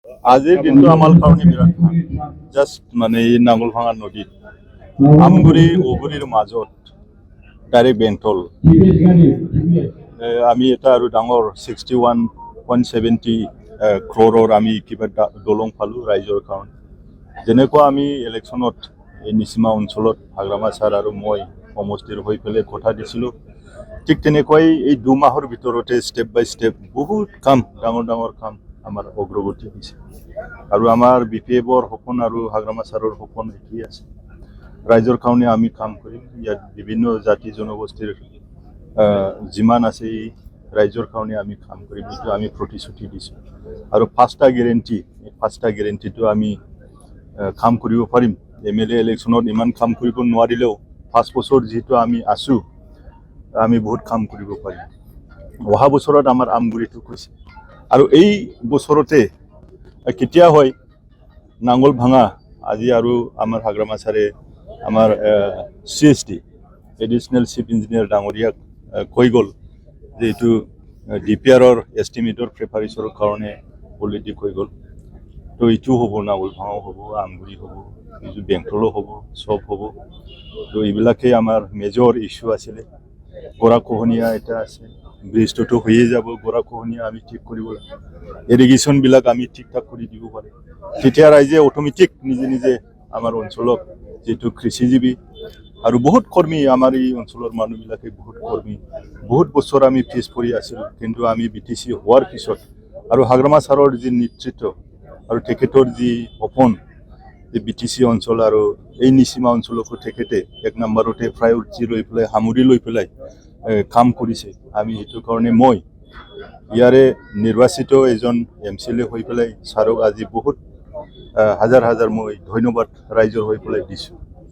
আজিৰ দিনটো আমাৰ কাৰণে বিৰাট ভাল জাষ্ট মানে এই নাঙলভাঙা নদীত আমগুৰি উগুৰিৰ মাজত ডাইৰেক্ট বেংটল আমি এটা আৰু ডাঙৰ 61.70 crore আমি কিবা দলং পালো ৰাইজৰ কাৰণে যেনেকুৱা আমি ইলেকশ্যনত এই নিচিমা অঞ্চলত হাগ্ৰামা ছাৰ আৰু মই সমষ্টিৰ হৈ পেলাই কথা দিছিলোঁ ঠিক তেনেকুৱাই এই 2 মাহৰ ভিতৰতে ষ্টেপ বাই ষ্টেপ বহুত কাম ডাঙৰ ডাঙৰ কাম আমাৰ অগ্ৰগতি হৈছে আৰু আমাৰ বিপিএফৰ সপোন আৰু হাগ্ৰামা ছাৰৰ সপোন একেই আছে ৰাইজৰ কাৰণে আমি কাম কৰিম ইয়াত বিভিন্ন জাতি জনগোষ্ঠীৰ যিমান আছে এই ৰাইজৰ কাৰণে আমি কাম কৰিম এইটো আমি প্ৰতিশ্ৰুতি দিছোঁ আৰু ফাৰ্ষ্ট গেৰেণ্টিটো আমি কাম কৰিব পাৰিম এমএলএ ইলেকশ্যনত ইমান কাম কৰিব নোৱাৰিলেও 5 বছৰ যেটো আমি আছো আমি বহুত কাম কৰিব পাৰিম অহা বছৰত আমাৰ আমগুৰিটো কৈছে আৰু এই বছৰতে কেতিয়া হয় নাঙল ভাঙা আজি আৰু আমাৰ হাগ্ৰামা ছাৰে আমাৰ CSD এডিশনাল চিফ ইঞ্জিনিয়াৰ ডাঙৰীয়াক কৈ গ'ল যে এইটো ডিপিআৰৰ এষ্টিমেটৰ প্ৰিপাৰেচনৰ কাৰণে অলৰেডি কৈ গ'ল তো এইটো হ'ব নাঙল ভাঙাও হ'ব আমগুৰি হ'ব এইটো বেংটলো হ'ব সব হ'ব তো এইবিলাকে আমাৰ মেজৰ ইস্যু আছিলে গৰাখহনীয়া এটা আছে ব্ৰিজটো হৈয়ে যাব গৰাখহনীয়া আমি ঠিক কৰিব লাগে ইৰিগেশ্যনবিলাক আমি ঠিক ঠাক কৰি দিব পাৰিম তেতিয়া ৰাইজে অট'মেটিক নিজে নিজে আমাৰ অঞ্চলত যেটো কৃষিজীৱী আৰু বহুত কৰ্মী আমাৰ এই অঞ্চলৰ মানুহবিলাকে বহুত কৰ্মী বহুত বছৰ আমি পিছ পৰি আছিলোঁ কিন্তু আমি বিটিসি হোৱাৰ পিছত আৰু হাগ্ৰামা ছাৰৰ যি নেতৃত্ব আৰু তেখেতৰ যি সপোন এই বিটিসি অঞ্চল আৰু এই নিচিমা অঞ্চলকো তেখেতে এক নম্বৰতে প্ৰায়োৰিটি লৈ পেলাই সামৰি লৈ পেলাই কাম কৰিছে আমি এইটো কাৰণে মই ইয়াৰে নিৰ্বাচিত এজন এমচিএলএ হৈ পেলাই ছাৰক আজি বহুত হাজাৰ হাজাৰ মই ধন্যবাদ ৰাইজৰ হৈ পেলাই দিছোঁ